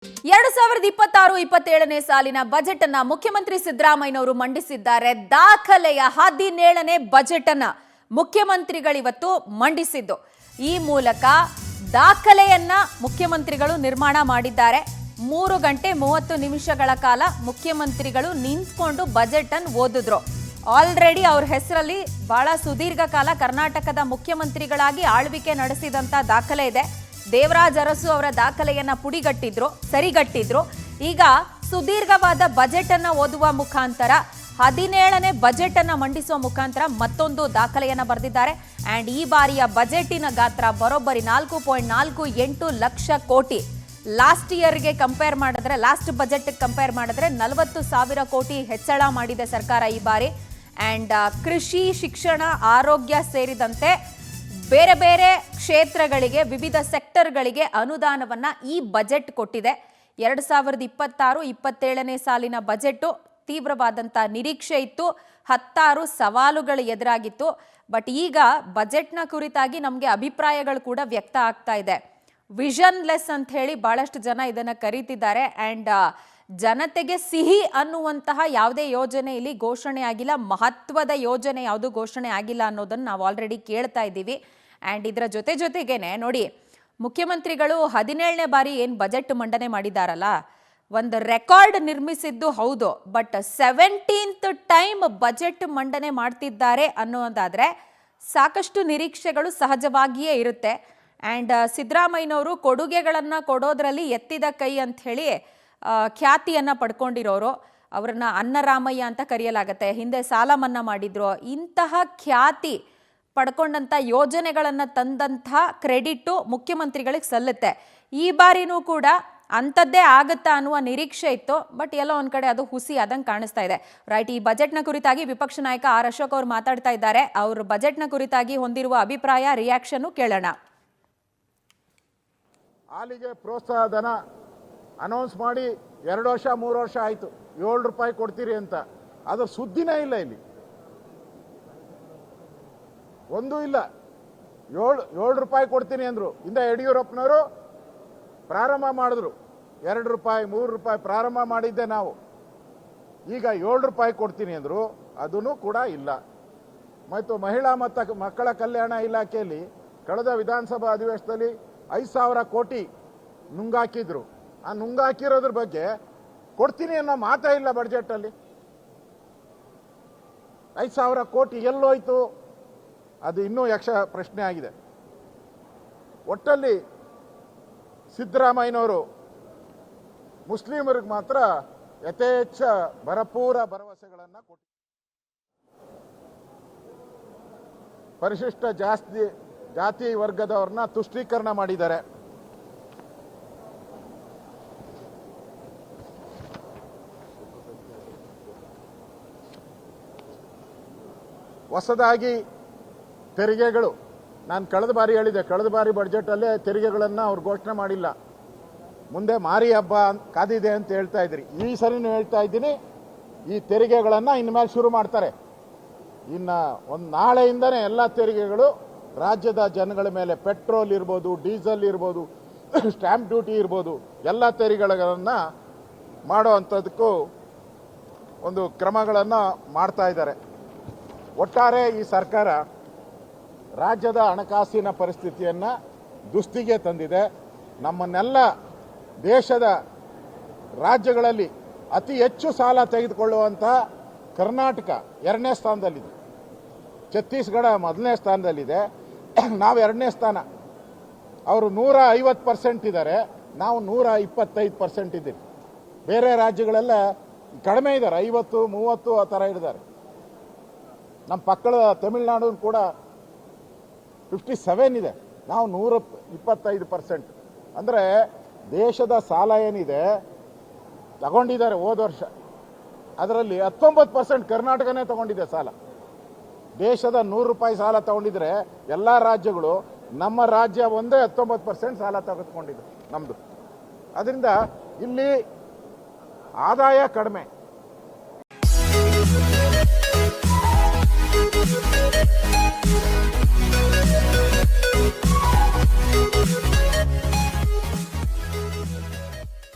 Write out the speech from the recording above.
2026-27ನೇ ಸಾಲಿನ ಬಜೆಟ್ ಅನ್ನ ಮುಖ್ಯಮಂತ್ರಿ ಸಿದ್ದರಾಮಯ್ಯನವರು ಮಂಡಿಸಿದ್ದಾರೆ. ದಾಖಲೆಯ 17ನೇ ಬಜೆಟ್ ಅನ್ನ ಮುಖ್ಯಮಂತ್ರಿಗಳಿವತ್ತು ಮಂಡಿಸಿದ್ದು. ಈ ಮೂಲಕ ದಾಖಲೆಯನ್ನ ಮುಖ್ಯಮಂತ್ರಿಗಳು ನಿರ್ಮಾಣ ಮಾಡಿದ್ದಾರೆ. 3 ಗಂಟೆ 30 ನಿಮಿಷಗಳ ಕಾಲ ಮುಖ್ಯಮಂತ್ರಿಗಳು ನಿಂತ್ಕೊಂಡು ಬಜೆಟ್ ಅನ್ನು ಓದಿದ್ರು. ಆಲ್ರೆಡಿ ಅವ್ರ ಹೆಸರಲ್ಲಿ ಬಹಳ ಸುದೀರ್ಘ ಕಾಲ ಕರ್ನಾಟಕದ ಮುಖ್ಯಮಂತ್ರಿಗಳಾಗಿ ಆಳ್ವಿಕೆ ನಡೆಸಿದಂತ ದಾಖಲೆ ಇದೆ. ದೇವರಾಜ್ ಅರಸು ಅವರ ದಾಖಲೆಯನ್ನ ಸರಿಗಟ್ಟಿದ್ರು. ಈಗ ಸುದೀರ್ಘವಾದ ಬಜೆಟ್ ಅನ್ನ ಓದುವ ಮುಖಾಂತರ 17ನೇ ಬಜೆಟ್ ಅನ್ನ ಮಂಡಿಸುವ ಮುಖಾಂತರ ಮತ್ತೊಂದು ದಾಖಲೆಯನ್ನ ಬರೆದಿದ್ದಾರೆ. ಅಂಡ್ ಈ ಬಾರಿಯ ಬಜೆಟಿನ ಗಾತ್ರ ಬರೋಬ್ಬರಿ 4.48 ಲಕ್ಷ ಕೋಟಿ. ಲಾಸ್ಟ್ ಇಯರ್ಗೆ ಕಂಪೇರ್ ಮಾಡಿದ್ರೆ, ಲಾಸ್ಟ್ ಬಜೆಟ್ ಕಂಪೇರ್ ಮಾಡಿದ್ರೆ 40,000 ಕೋಟಿ ಹೆಚ್ಚಳ ಮಾಡಿದೆ ಸರ್ಕಾರ ಈ ಬಾರಿ. ಅಂಡ್ ಕೃಷಿ, ಶಿಕ್ಷಣ, ಆರೋಗ್ಯ ಸೇರಿದಂತೆ ಬೇರೆ ಬೇರೆ ಕ್ಷೇತ್ರಗಳಿಗೆ, ವಿವಿಧ ಸೆಕ್ಟರ್ಗಳಿಗೆ ಅನುದಾನವನ್ನ ಈ ಬಜೆಟ್ ಕೊಟ್ಟಿದೆ. 2026-27ನೇ ಸಾಲಿನ ಬಜೆಟ್ ತೀವ್ರವಾದಂತ ನಿರೀಕ್ಷೆ ಇತ್ತು. 16 ಸವಾಲುಗಳು ಎದುರಾಗಿತ್ತು. ಬಟ್ ಈಗ ಬಜೆಟ್ನ ಕುರಿತಾಗಿ ನಮಗೆ ಅಭಿಪ್ರಾಯಗಳು ಕೂಡ ವ್ಯಕ್ತ ಆಗ್ತಾ ಇದೆ. ವಿಷನ್ ಲೆಸ್ ಅಂತ ಹೇಳಿ ಬಹಳಷ್ಟು ಜನ ಇದನ್ನ ಕರೀತಿದ್ದಾರೆ. ಅಂಡ್ ಜನತೆಗೆ ಸಿಹಿ ಅನ್ನುವಂತಹ ಯಾವುದೇ ಯೋಜನೆ ಇಲ್ಲಿ ಘೋಷಣೆ ಆಗಿಲ್ಲ. ಮಹತ್ವದ ಯೋಜನೆ ಯಾವುದು ಘೋಷಣೆ ಆಗಿಲ್ಲ ಅನ್ನೋದನ್ನ ನಾವು ಆಲ್ರೆಡಿ ಕೇಳ್ತಾ ಇದ್ದೀವಿ. ಅಂಡ್ ಇದರ ಜೊತೆಗೇನೆ ನೋಡಿ, ಮುಖ್ಯಮಂತ್ರಿಗಳು 17ನೇ ಬಾರಿ ಏನು ಬಜೆಟ್ ಮಂಡನೆ ಮಾಡಿದಾರಲ್ಲ, ಒಂದು ರೆಕಾರ್ಡ್ ನಿರ್ಮಿಸಿದ್ದು ಹೌದು. ಬಟ್ 17th ಟೈಮ್ ಬಜೆಟ್ ಮಂಡನೆ ಮಾಡ್ತಿದ್ದಾರೆ ಅನ್ನೋದಾದ್ರೆ ಸಾಕಷ್ಟು ನಿರೀಕ್ಷೆಗಳು ಸಹಜವಾಗಿಯೇ ಇರುತ್ತೆ. ಅಂಡ್ ಸಿದ್ದರಾಮಯ್ಯನವರು ಕೊಡುಗೆಗಳನ್ನ ಕೊಡೋದ್ರಲ್ಲಿ ಎತ್ತಿದ ಕೈ ಅಂತ ಹೇಳಿ ಖ್ಯಾತಿಯನ್ನ ಪಡ್ಕೊಂಡಿರೋರು. ಅವ್ರನ್ನ ಅನ್ನರಾಮಯ್ಯ ಅಂತ ಕರೆಯಲಾಗತ್ತೆ. ಹಿಂದೆ ಸಾಲ ಮನ್ನಾ ಮಾಡಿದ್ರು. ಇಂತಹ ಖ್ಯಾತಿ ಪಡ್ಕೊಂಡಂಥ ಯೋಜನೆಗಳನ್ನು ತಂದಂಥ ಕ್ರೆಡಿಟ್ಟು ಮುಖ್ಯಮಂತ್ರಿಗಳಿಗೆ ಸಲ್ಲುತ್ತೆ. ಈ ಬಾರಿನೂ ಕೂಡ ಅಂಥದ್ದೇ ಆಗುತ್ತಾ ಅನ್ನುವ ನಿರೀಕ್ಷೆ ಇತ್ತು. ಬಟ್ ಎಲ್ಲೋ ಒಂದು ಕಡೆ ಅದು ಹುಸಿ ಆದಂಗೆ ಕಾಣಿಸ್ತಾ ಇದೆ. ರೈಟ್, ಈ ಬಜೆಟ್ನ ಕುರಿತಾಗಿ ವಿಪಕ್ಷ ನಾಯಕ ಆರ್ ಅಶೋಕ್ ಅವರು ಮಾತಾಡ್ತಾ ಇದ್ದಾರೆ. ಅವರು ಬಜೆಟ್ನ ಕುರಿತಾಗಿ ಹೊಂದಿರುವ ಅಭಿಪ್ರಾಯ, ರಿಯಾಕ್ಷನ್ ಕೇಳೋಣ. ಹಾಲಿಗೆ ಪ್ರೋತ್ಸಾಹ ಧನ ಅನೌನ್ಸ್ ಮಾಡಿ 2 ವರ್ಷ 3 ವರ್ಷ ಆಯಿತು. 7 ರೂಪಾಯಿ ಕೊಡ್ತೀರಿ ಅಂತ ಅದರ ಸುದ್ದಿನೇ ಇಲ್ಲ. ಇಲ್ಲಿ ಒಂದೂ ಇಲ್ಲ. 7 ರೂಪಾಯಿ ಕೊಡ್ತೀನಿ ಅಂದರು. ಇಂದ ಯಡಿಯೂರಪ್ಪನವರು ಪ್ರಾರಂಭ ಮಾಡಿದ್ರು. 2 ರೂಪಾಯಿ 3 ರೂಪಾಯಿ ಪ್ರಾರಂಭ ಮಾಡಿದ್ದೆ ನಾವು. ಈಗ 7 ರೂಪಾಯಿ ಕೊಡ್ತೀನಿ ಅಂದರು. ಅದೂ ಕೂಡ ಇಲ್ಲ. ಮತ್ತು ಮಹಿಳಾ ಮತ್ತು ಮಕ್ಕಳ ಕಲ್ಯಾಣ ಇಲಾಖೆಯಲ್ಲಿ ಕಳೆದ ವಿಧಾನಸಭಾ ಅಧಿವೇಶನದಲ್ಲಿ 5,000 ಕೋಟಿ ನುಂಗಾಕಿದ್ರು. ಆ ನುಂಗಾಕಿರೋದ್ರ ಬಗ್ಗೆ ಕೊಡ್ತೀನಿ ಅನ್ನೋ ಮಾತೇ ಇಲ್ಲ ಬಡ್ಜೆಟಲ್ಲಿ. 5,000 ಕೋಟಿ ಎಲ್ಲೋಯ್ತು? ಅದು ಇನ್ನೂ ಯಕ್ಷ ಪ್ರಶ್ನೆ ಆಗಿದೆ. ಒಟ್ಟಲ್ಲಿ ಸಿದ್ದರಾಮಯ್ಯನವರು ಮುಸ್ಲಿಮರಿಗೆ ಮಾತ್ರ ಯಥೇಚ್ಛ ಭರಪೂರ ಭರವಸೆಗಳನ್ನು ಕೊಟ್ಟು ಪರಿಶಿಷ್ಟ ಜಾತಿ ವರ್ಗದವ್ರನ್ನ ತುಷ್ಟೀಕರಣ ಮಾಡಿದ್ದಾರೆ. ಹೊಸದಾಗಿ ತೆರಿಗೆಗಳು, ನಾನು ಕಳೆದ ಬಾರಿ ಹೇಳಿದೆ, ಕಳೆದ ಬಾರಿ ಬಡ್ಜೆಟಲ್ಲೇ ತೆರಿಗೆಗಳನ್ನು ಅವ್ರು ಘೋಷಣೆ ಮಾಡಿಲ್ಲ. ಮುಂದೆ ಮಾರಿ ಹಬ್ಬ ಕಾದಿದೆ ಅಂತ ಹೇಳ್ತಾ ಇದ್ರಿ. ಈ ಸರಿನೂ ಹೇಳ್ತಾ ಇದ್ದೀನಿ, ಈ ತೆರಿಗೆಗಳನ್ನು ಇನ್ಮೇಲೆ ಶುರು ಮಾಡ್ತಾರೆ. ಇನ್ನು ಒಂದು ನಾಳೆಯಿಂದನೇ ಎಲ್ಲ ತೆರಿಗೆಗಳು ರಾಜ್ಯದ ಜನಗಳ ಮೇಲೆ, ಪೆಟ್ರೋಲ್ ಇರ್ಬೋದು, ಡೀಸೆಲ್ ಇರ್ಬೋದು, ಸ್ಟ್ಯಾಂಪ್ ಡ್ಯೂಟಿ ಇರ್ಬೋದು, ಎಲ್ಲ ತೆರಿಗೆಗಳನ್ನು ಮಾಡೋ ಅಂಥದ್ದಕ್ಕೂ ಒಂದು ಕ್ರಮಗಳನ್ನು ಮಾಡ್ತಾ ಇದ್ದಾರೆ. ಒಟ್ಟಾರೆ ಈ ಸರ್ಕಾರ ರಾಜ್ಯದ ಹಣಕಾಸಿನ ಪರಿಸ್ಥಿತಿಯನ್ನು ದುಸ್ಥಿತಿಗೆ ತಂದಿದೆ. ನಮ್ಮನ್ನೆಲ್ಲ ದೇಶದ ರಾಜ್ಯಗಳಲ್ಲಿ ಅತಿ ಹೆಚ್ಚು ಸಾಲ ತೆಗೆದುಕೊಳ್ಳುವಂಥ ಕರ್ನಾಟಕ 2ನೇ ಸ್ಥಾನದಲ್ಲಿದೆ. ಛತ್ತೀಸ್ಗಢ 1ನೇ ಸ್ಥಾನದಲ್ಲಿದೆ. ನಾವು 2ನೇ ಸ್ಥಾನ. ಅವರು 150% ಇದ್ದಾರೆ, ನಾವು 125% ಇದ್ದೀವಿ. ಬೇರೆ ರಾಜ್ಯಗಳೆಲ್ಲ ಕಡಿಮೆ ಇದ್ದಾರೆ, 50, 30 ಆ ಥರ ಇದ್ದಾರೆ. ನಮ್ಮ ಪಕ್ಕದ ತಮಿಳುನಾಡು ಕೂಡ 57 ಇದೆ, ನಾವು 125%. ಅಂದರೆ ದೇಶದ ಸಾಲ ಏನಿದೆ ತಗೊಂಡಿದ್ದಾರೆ ಹೋದ ವರ್ಷ, ಅದರಲ್ಲಿ 19% ಕರ್ನಾಟಕನೇ ತಗೊಂಡಿದೆ ಸಾಲ. ದೇಶದ 100 ರೂಪಾಯಿ ಸಾಲ ತಗೊಂಡಿದ್ರೆ ಎಲ್ಲ ರಾಜ್ಯಗಳು, ನಮ್ಮ ರಾಜ್ಯ ಒಂದೇ 19% ಸಾಲ ತೆಗೆದುಕೊಂಡಿದೆ ನಮ್ಮದು. ಅದರಿಂದ ಇಲ್ಲಿ ಆದಾಯ ಕಡಿಮೆ.